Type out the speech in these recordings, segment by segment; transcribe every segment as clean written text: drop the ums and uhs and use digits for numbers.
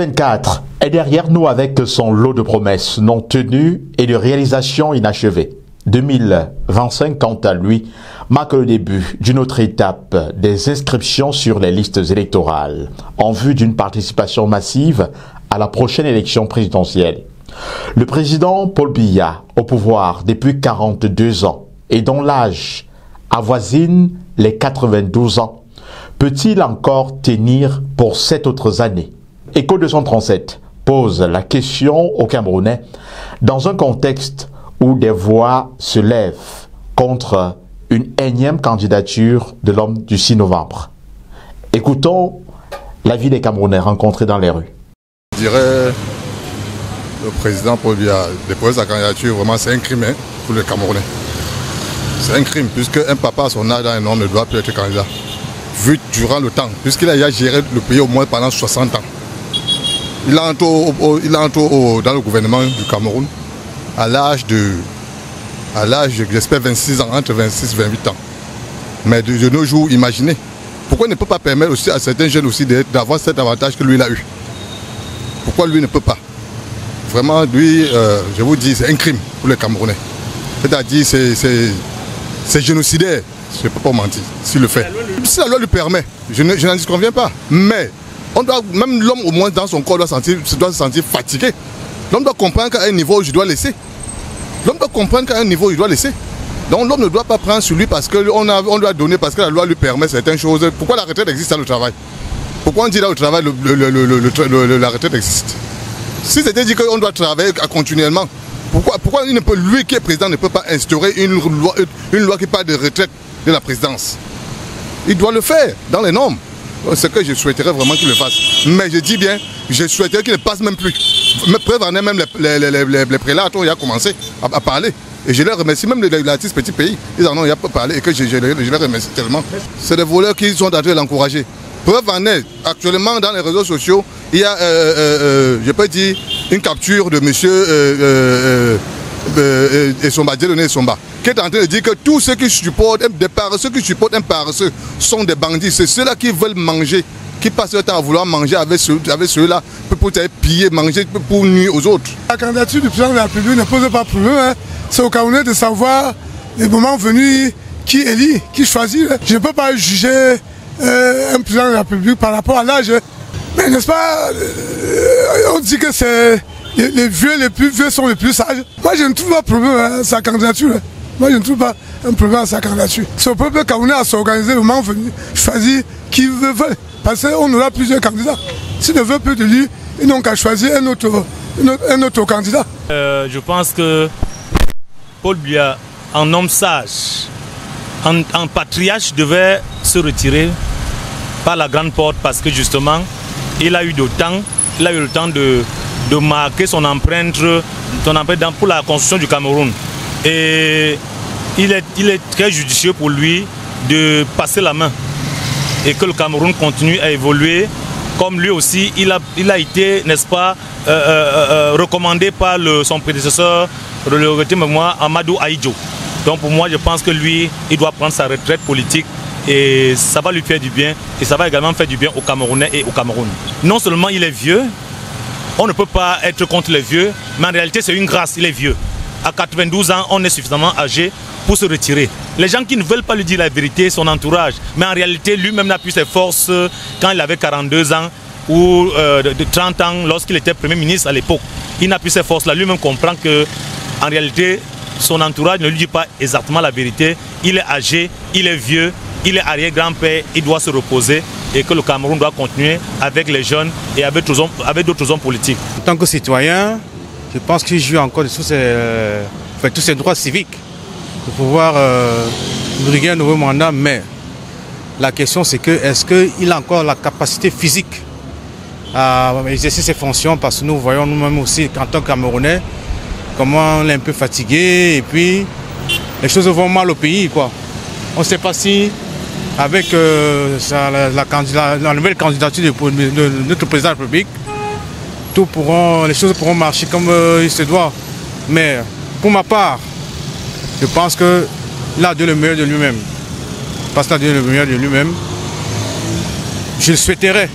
2024 est derrière nous avec son lot de promesses non tenues et de réalisations inachevées. 2025, quant à lui, marque le début d'une autre étape des inscriptions sur les listes électorales en vue d'une participation massive à la prochaine élection présidentielle. Le président Paul Biya, au pouvoir depuis 42 ans et dont l'âge avoisine les 92 ans, peut-il encore tenir pour 7 autres années? Écho 237 pose la question aux Camerounais dans un contexte où des voix se lèvent contre une énième candidature de l'homme du 6 novembre. Écoutons l'avis des Camerounais rencontrés dans les rues. Je dirais le président Paul Biya déposer sa candidature, vraiment c'est un crime pour les Camerounais. C'est un crime puisque un papa à son âge, un homme ne doit plus être candidat. Vu durant le temps, puisqu'il a déjà géré le pays au moins pendant 60 ans. Il entre dans le gouvernement du Cameroun à l'âge, j'espère, 26 ans, entre 26 et 28 ans. Mais de nos jours, imaginez, pourquoi il ne peut pas permettre aussi à certains jeunes aussi d'avoir cet avantage que lui il a eu? Pourquoi lui ne peut pas? Vraiment, lui, je vous dis, c'est un crime pour les Camerounais. C'est-à-dire, c'est génocidaire, je ne peux pas mentir, s'il le fait. Si la loi lui permet, je n'en disconviens pas. Mais même l'homme, au moins dans son corps, doit se sentir fatigué. L'homme doit comprendre qu'à un niveau, je dois laisser. L'homme doit comprendre qu'à un niveau, il doit laisser. Donc l'homme ne doit pas prendre sur lui parce qu'on doit donner, parce que la loi lui permet certaines choses. Pourquoi la retraite existe dans le travail? Pourquoi on dit là au travail la retraite existe? Si c'était dit qu'on doit travailler continuellement, pourquoi lui qui est président ne peut pas instaurer une loi qui parle de retraite de la présidence? Il doit le faire dans les normes. C'est ce que je souhaiterais vraiment qu'il le fasse. Mais je dis bien, je souhaiterais qu'il ne passe même plus. Preuve en est, même les prélats ont commencé à parler. Et je les remercie, même les artistes petits pays, ils en ont parlé et que je les remercie tellement. C'est des voleurs qui sont en train de l'encourager. Preuve en est, actuellement dans les réseaux sociaux, il y a, je peux dire, une capture de monsieur Essomba, Dieudonné Essomba, qui est en train de dire que tous ceux qui supportent un paresseux sont des bandits. C'est ceux-là qui veulent manger, qui passent leur temps à vouloir manger avec ceux-là, pour piller, manger, pour nuire aux autres. La candidature du président de la République ne pose pas problème. Hein. C'est au Camerounais de savoir, les moments venus, qui élit, qui choisit. Je ne peux pas juger un président de la République par rapport à l'âge. Mais n'est-ce pas, on dit que c'est les plus vieux sont les plus sages. Moi, je ne trouve pas de problème à sa candidature. Moi, je ne trouve pas un problème à sa candidature. C'est au peuple camerounais à s'organiser, au moment venu, choisir qui veut. Parce qu'on aura plusieurs candidats. S'il ne veut plus de lui, ils n'ont qu'à choisir un autre candidat. Je pense que Paul Biya, en homme sage, en patriarche, devait se retirer par la grande porte parce que justement, il a eu le temps de marquer son empreinte pour la construction du Cameroun. Et il est très judicieux pour lui de passer la main et que le Cameroun continue à évoluer. Comme lui aussi, il a été, n'est-ce pas, recommandé par son prédécesseur, le regretté mémoire Amadou Ahidjo. Donc pour moi, je pense que lui, il doit prendre sa retraite politique et ça va lui faire du bien et ça va également faire du bien aux Camerounais et au Cameroun. Non seulement il est vieux, on ne peut pas être contre les vieux, mais en réalité c'est une grâce, il est vieux. À 92 ans, on est suffisamment âgé pour se retirer. Les gens qui ne veulent pas lui dire la vérité, son entourage, mais en réalité lui-même n'a plus ses forces quand il avait 42 ans ou de 30 ans lorsqu'il était Premier ministre à l'époque. Il n'a plus ses forces là, lui-même comprend que en réalité son entourage ne lui dit pas exactement la vérité. Il est âgé, il est vieux, il est arrière-grand-père, il doit se reposer et que le Cameroun doit continuer avec les jeunes et avec d'autres hommes politiques. En tant que citoyen, je pense qu'il joue encore de tous ses droits civiques de pouvoir briguer un nouveau mandat, mais la question c'est que est-ce qu'il a encore la capacité physique à exercer ses fonctions, parce que nous voyons nous-mêmes aussi qu'en tant que Camerounais, comment on est un peu fatigué et puis les choses vont mal au pays, quoi. On ne sait pas si avec la nouvelle candidature de notre président de la République, les choses pourront marcher comme il se doit. Mais pour ma part, je pense qu'il a donné le meilleur de lui-même. Parce qu'il a donné le meilleur de lui-même. Je souhaiterais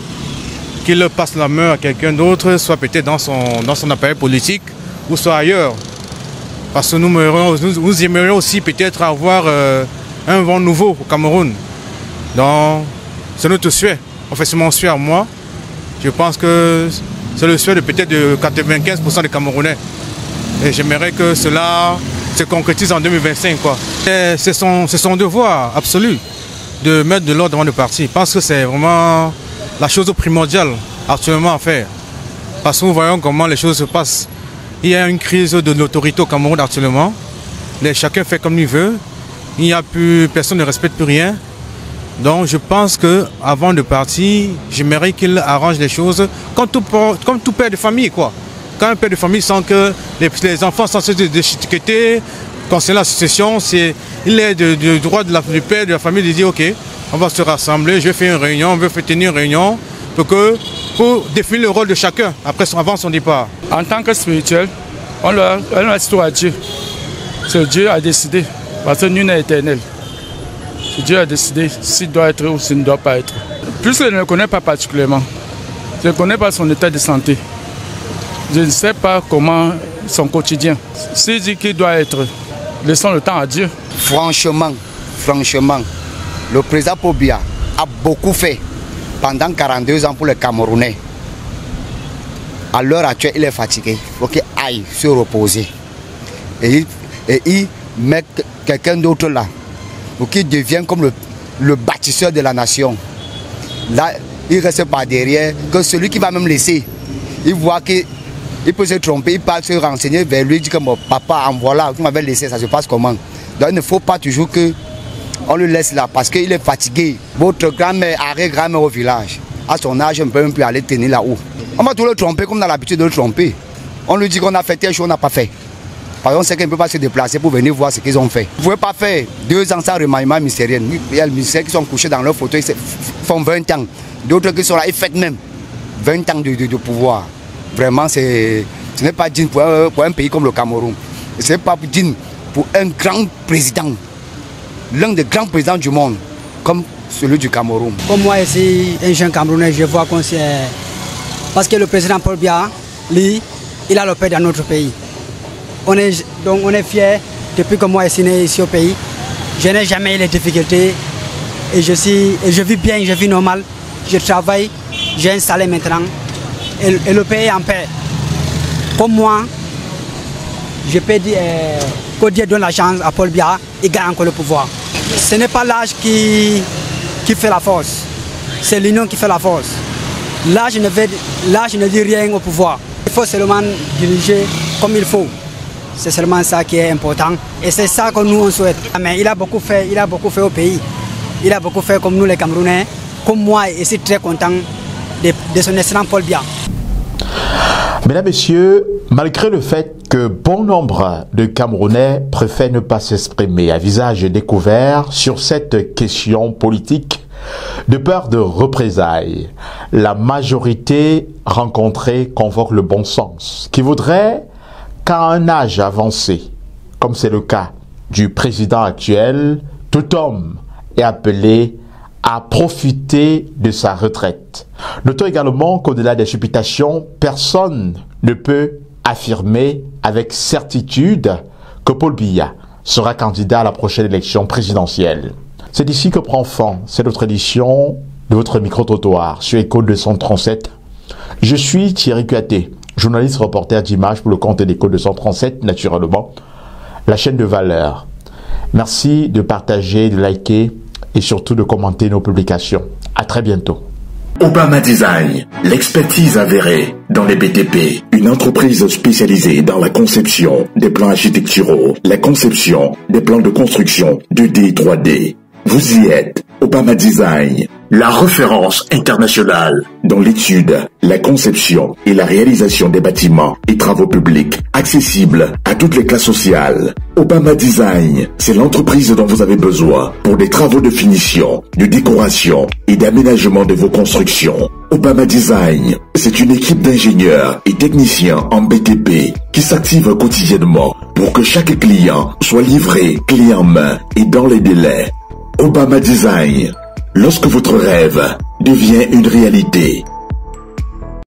qu'il passe la main à quelqu'un d'autre, soit peut-être dans son appareil politique ou soit ailleurs. Parce que nous aimerions aussi peut-être avoir un vent nouveau au Cameroun. Donc, c'est notre souhait. En fait, c'est mon souhait à moi. Je pense que c'est le souhait de peut-être de 95% des Camerounais. Et j'aimerais que cela se concrétise en 2025. C'est son devoir absolu de mettre de l'ordre avant de partir. Je pense que c'est vraiment la chose primordiale actuellement à faire. Parce que nous voyons comment les choses se passent. Il y a une crise de l'autorité au Cameroun actuellement. Chacun fait comme il veut. Il n'y a plus, personne ne respecte plus rien. Donc je pense qu'avant de partir, j'aimerais qu'il arrange les choses comme tout père de famille, quoi. Quand un père de famille sent que les enfants sont déchiquetés, concernant la succession, il est du droit du père de la famille de dire ok, on va se rassembler, je vais faire une réunion, on veut tenir une réunion pour définir le rôle de chacun avant son départ. En tant que spirituel, on laisse tout à Dieu. C'est Dieu a décidé, parce que nul n'est éternel. Dieu a décidé s'il doit être ou s'il ne doit pas être. Puisque je ne le connais pas particulièrement, je ne connais pas son état de santé. Je ne sais pas comment son quotidien. S'il dit qu'il doit être, laissons le temps à Dieu. Franchement, le président Paul Biya a beaucoup fait pendant 42 ans pour les Camerounais. À l'heure actuelle, il est fatigué. Il faut qu'il aille se reposer. Et il met quelqu'un d'autre là, pour qu'il devienne comme le bâtisseur de la nation. Là, il reste pas derrière, que celui qui va même laisser, il voit qu'il peut se tromper, il peut se renseigner vers lui, il dit que mon papa, en voilà, vous m'avez laissé, ça se passe comment? Donc il ne faut pas toujours qu'on le laisse là, parce qu'il est fatigué. Votre grand-mère, arrière-grand-mère au village, à son âge, on ne peut même plus aller tenir là-haut. On va tout le tromper comme on a l'habitude de le tromper. On lui dit qu'on a fait telle chose, on n'a pas fait. Par exemple, on sait qu'il ne peut pas se déplacer pour venir voir ce qu'ils ont fait. Vous ne pouvez pas faire 2 ans sans remaniement ministériel. Il y a les ministères qui sont couchés dans leur fauteuil, ils font 20 ans. D'autres qui sont là, ils fêtent même 20 ans de pouvoir. Vraiment, ce n'est pas digne pour un pays comme le Cameroun. Ce n'est pas digne pour un grand président, l'un des grands présidents du monde, comme celui du Cameroun. Comme moi, ici, un jeune Camerounais, je vois qu'on c'est... Parce que le président Paul Biya, lui, il a le paix dans notre pays. Donc on est fiers, depuis que moi je suis né ici au pays, je n'ai jamais eu les difficultés et je vis bien, je vis normal, je travaille, j'ai un salaire maintenant et le pays est en paix. Comme moi, je peux dire que Dieu donne la chance à Paul Biya, il gagne encore le pouvoir. Ce n'est pas l'âge qui fait la force, c'est l'union qui fait la force. Là je ne dis rien au pouvoir, il faut seulement diriger comme il faut. C'est seulement ça qui est important et c'est ça que nous on souhaite. Mais il a beaucoup fait au pays. Il a beaucoup fait comme nous les Camerounais. Comme moi, je suis très content de son excellent Paul Biya. Mesdames, Messieurs, malgré le fait que bon nombre de Camerounais préfèrent ne pas s'exprimer à visage découvert sur cette question politique, de peur de représailles, la majorité rencontrée convoque le bon sens, qui voudrait qu'à un âge avancé, comme c'est le cas du président actuel, tout homme est appelé à profiter de sa retraite. Notons également qu'au-delà des supputations, personne ne peut affirmer avec certitude que Paul Biya sera candidat à la prochaine élection présidentielle. C'est ici que prend fin cette autre édition de votre micro-trottoir sur Écho 237. Je suis Thierry Kuaté, journaliste reporter d'images pour le compte d'Écho 237, naturellement, la chaîne de valeur. Merci de partager, de liker et surtout de commenter nos publications. À très bientôt. Obama Design, l'expertise avérée dans les BTP, une entreprise spécialisée dans la conception des plans architecturaux, la conception des plans de construction 2D et 3D. Vous y êtes, Obama Design, la référence internationale dans l'étude, la conception et la réalisation des bâtiments et travaux publics accessibles à toutes les classes sociales. Obama Design, c'est l'entreprise dont vous avez besoin pour des travaux de finition, de décoration et d'aménagement de vos constructions. Obama Design, c'est une équipe d'ingénieurs et techniciens en BTP qui s'active quotidiennement pour que chaque client soit livré clé en main et dans les délais. Obama Design, lorsque votre rêve devient une réalité.